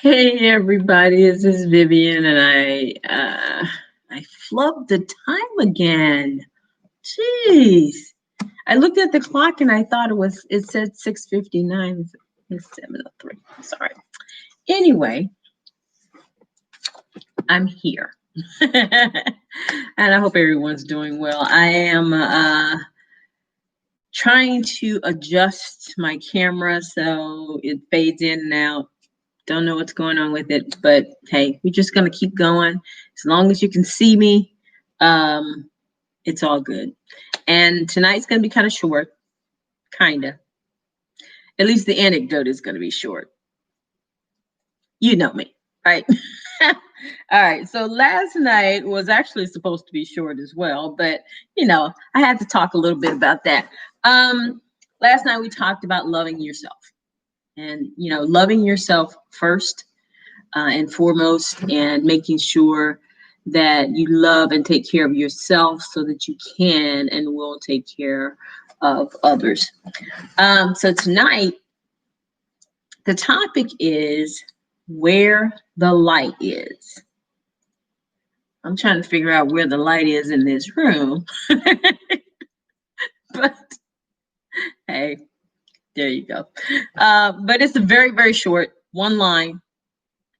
Hey everybody, this is Vivian, and I flubbed the time again. Jeez, I looked at the clock and I thought it said 6:59. It's 7:03. Sorry. Anyway, I'm here, and I hope everyone's doing well. I am trying to adjust my camera so it fades in and out. Don't know what's going on with it, but hey, we're just gonna keep going. As long as you can see me, um, it's all good. And tonight's gonna be kind of short, kinda. At least the anecdote is gonna be short. You know me, right? All right. So last night was actually supposed to be short as well, but I had to talk a little bit about that. Last night we talked about loving yourself, and loving yourself first and foremost, and making sure that you love and take care of yourself so that you can and will take care of others. So tonight, the topic is where the light is. I'm trying to figure out where the light is in this room, but hey, there you go. But it's a very, very short one line,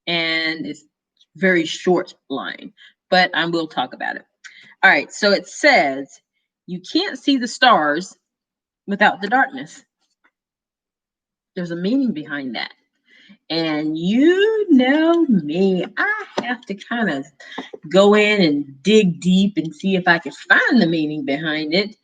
and it's very short line, but I will talk about it. All right, so it says you can't see the stars without the darkness. There's a meaning behind that. And you know me, I have to kind of go in and dig deep and see if I can find the meaning behind it,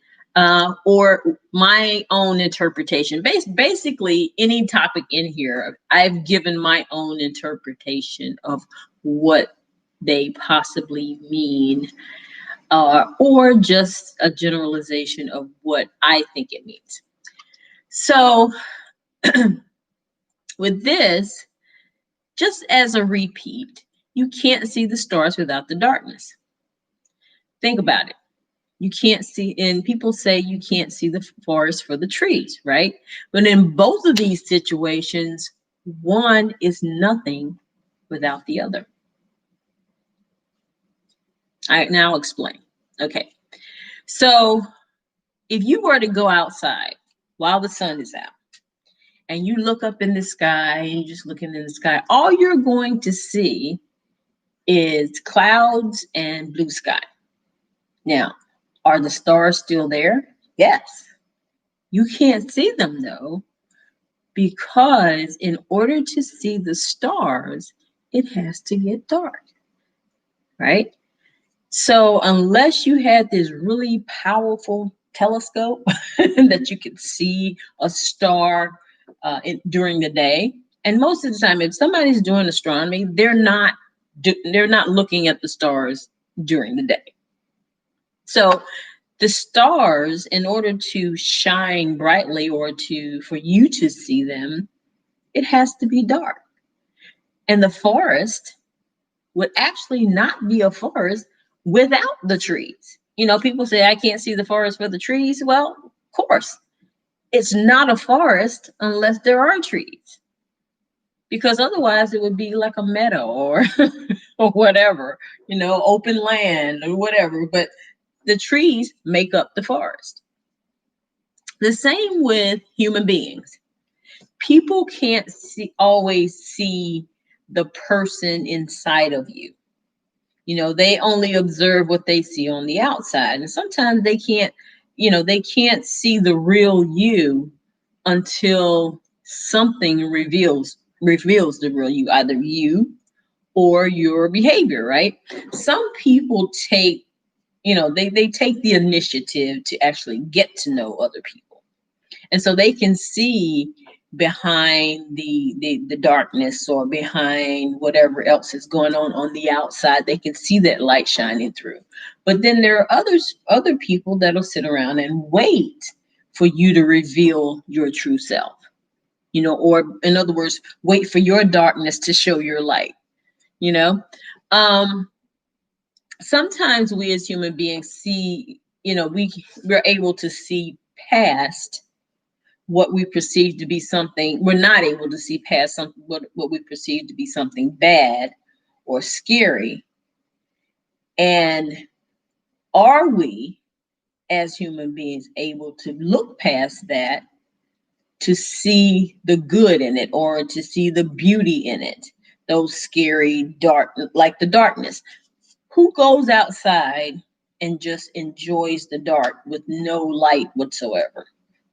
or my own interpretation. Basically, any topic in here, I've given my own interpretation of what they possibly mean, or just a generalization of what I think it means. So, with this, just as a repeat, you can't see the stars without the darkness. Think about it. You can't see, and people say you can't see the forest for the trees, right? But in both of these situations, one is nothing without the other. I now explain. Okay. So if you were to go outside while the sun is out and you look up in the sky and you're just looking in the sky, all you're going to see is clouds and blue sky. Now, are the stars still there? Yes. You can't see them though, because in order to see the stars, it has to get dark, right? So unless you had this really powerful telescope that you could see a star during the day, and most of the time, if somebody's doing astronomy, they're not looking at the stars during the day. So the stars, in order to shine brightly or for you to see them, it has to be dark. And the forest would actually not be a forest without the trees. People say, I can't see the forest for the trees. Well, of course, it's not a forest unless there are trees, because otherwise it would be like a meadow or or whatever, open land or whatever. But the trees make up the forest. The same with human beings. People can't always see the person inside of you. They only observe what they see on the outside. And sometimes they can't see the real you until something reveals the real you, either you or your behavior, right? Some people take, they take the initiative to actually get to know other people. And so they can see behind the darkness, or behind whatever else is going on the outside. They can see that light shining through. But then there are other people that'll sit around and wait for you to reveal your true self, or in other words, wait for your darkness to show your light. you know um Sometimes we as human beings see, we're able to see past what we perceive to be something, we're not able to see past something, what we perceive to be something bad or scary. And are we, as human beings, able to look past that to see the good in it or to see the beauty in it? Those scary, dark, like the darkness. Who goes outside and just enjoys the dark with no light whatsoever?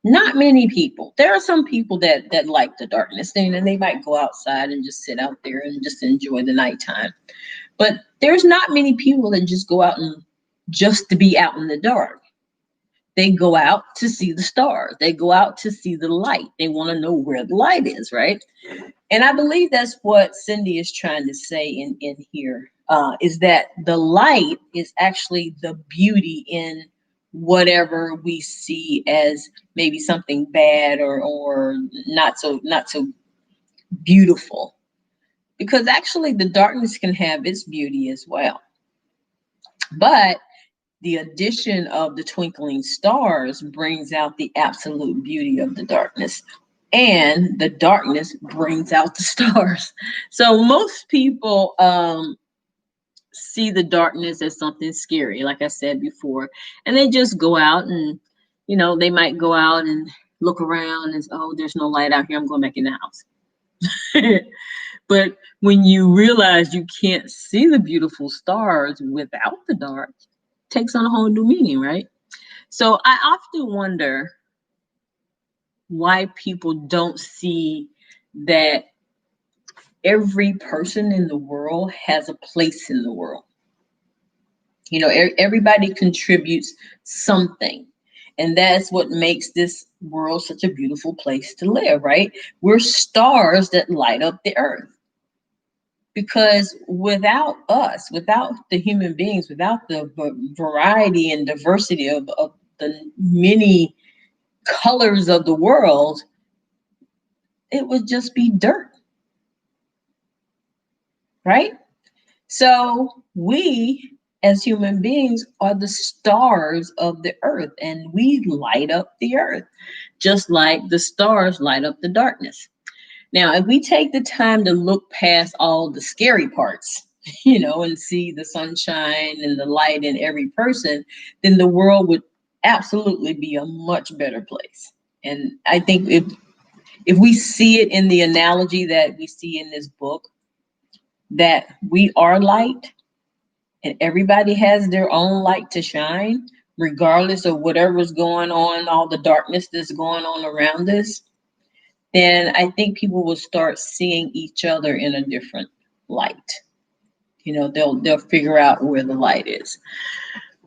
Not many people. There are some people that like the darkness, and they might go outside and just sit out there and just enjoy the nighttime. But there's not many people that just go out and just to be out in the dark. They go out to see the stars. They go out to see the light. They want to know where the light is, right? And I believe that's what Cindy is trying to say in here, is that the light is actually the beauty in whatever we see as maybe something bad or not so beautiful. Because actually the darkness can have its beauty as well. But the addition of the twinkling stars brings out the absolute beauty of the darkness. And the darkness brings out the stars. So most people see the darkness as something scary, like I said before, and they just go out and, they might go out and look around and, oh, there's no light out here, I'm going back in the house. But when you realize you can't see the beautiful stars without the dark, it takes on a whole new meaning, right? So I often wonder why people don't see that every person in the world has a place in the world. Everybody contributes something. And that's what makes this world such a beautiful place to live, right? We're stars that light up the earth. Because without us, without the human beings, without the variety and diversity of the many colors of the world, it would just be dirt, right? So we, as human beings, are the stars of the earth, and we light up the earth, just like the stars light up the darkness. Now, if we take the time to look past all the scary parts, and see the sunshine and the light in every person, then the world would absolutely be a much better place. And I think if we see it in the analogy that we see in this book, that we are light and everybody has their own light to shine, regardless of whatever's going on, all the darkness that's going on around us, then I think people will start seeing each other in a different light. They'll figure out where the light is.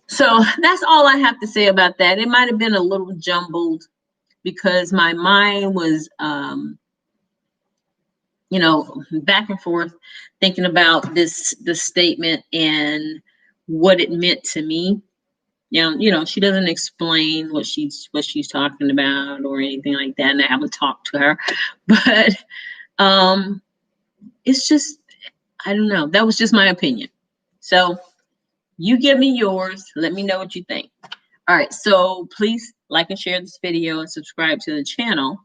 So that's all I have to say about that. It might have been a little jumbled because my mind was, back and forth thinking about this statement and what it meant to me. She doesn't explain what she's talking about or anything like that, and I haven't talked to her. But it's just, I don't know. That was just my opinion. So you give me yours. Let me know what you think. All right. So please like and share this video and subscribe to the channel.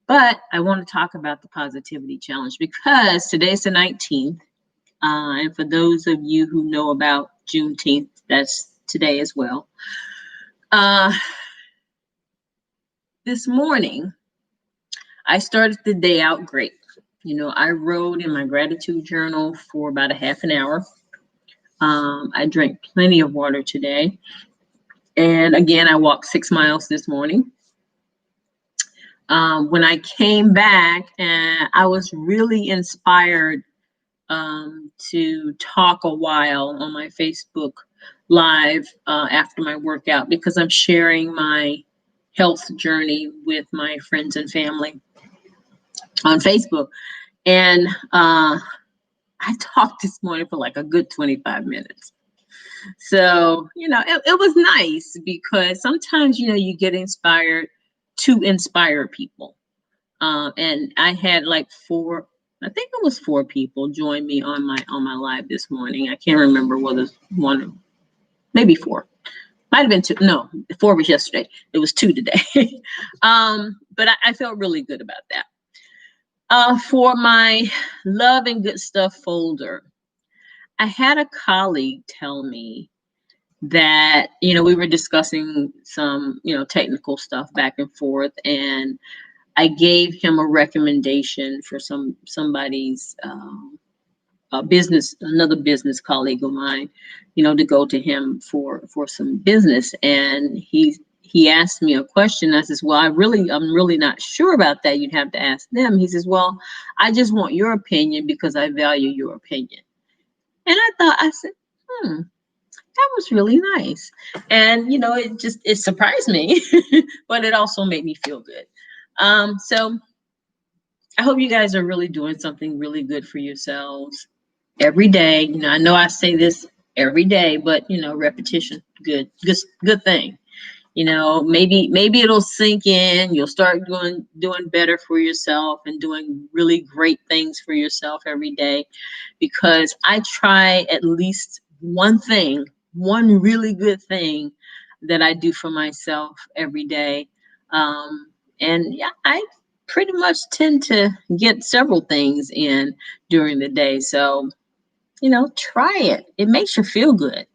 But I want to talk about the positivity challenge because today's the 19th. And for those of you who know about Juneteenth, that's today as well. This morning, I started the day out great. I wrote in my gratitude journal for about a half an hour. I drank plenty of water today. And again, I walked 6 miles this morning. When I came back, and I was really inspired to talk a while on my Facebook Live after my workout, because I'm sharing my health journey with my friends and family on Facebook. And I talked this morning for like a good 25 minutes. So, it was nice because sometimes, you get inspired to inspire people. And I had like 4 people join me on my live this morning. I can't remember whether it's 1 or maybe 4. Might have been 2. No, 4 was yesterday. It was 2 today. But I felt really good about that. For my love and good stuff folder, I had a colleague tell me that, we were discussing some, technical stuff back and forth, and I gave him a recommendation for somebody's another business colleague of mine, to go to him for some business. And he asked me a question. I says, well, I'm really not sure about that. You'd have to ask them. He says, well, I just want your opinion because I value your opinion. And I said, that was really nice. And, it surprised me, but it also made me feel good. So I hope you guys are really doing something really good for yourselves every day. I know I say this every day, but repetition, good thing. Maybe it'll sink in. You'll start doing better for yourself and doing really great things for yourself every day, because I try at least one really good thing that I do for myself every day. And yeah, I pretty much tend to get several things in during the day. So, try it. It makes you feel good.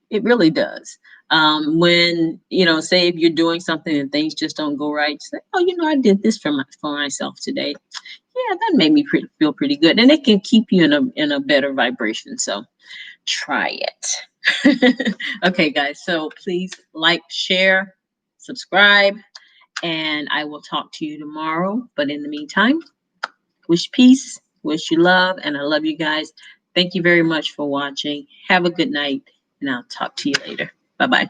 It really does. When, say if you're doing something and things just don't go right, say, oh, I did this for myself today. Yeah, that made me feel pretty good. And it can keep you in a better vibration. So try it. Okay, guys. So please like, share, subscribe, and I will talk to you tomorrow. But in the meantime, wish peace, wish you love, and I love you guys. Thank you very much for watching. Have a good night, and I'll talk to you later. Bye-bye.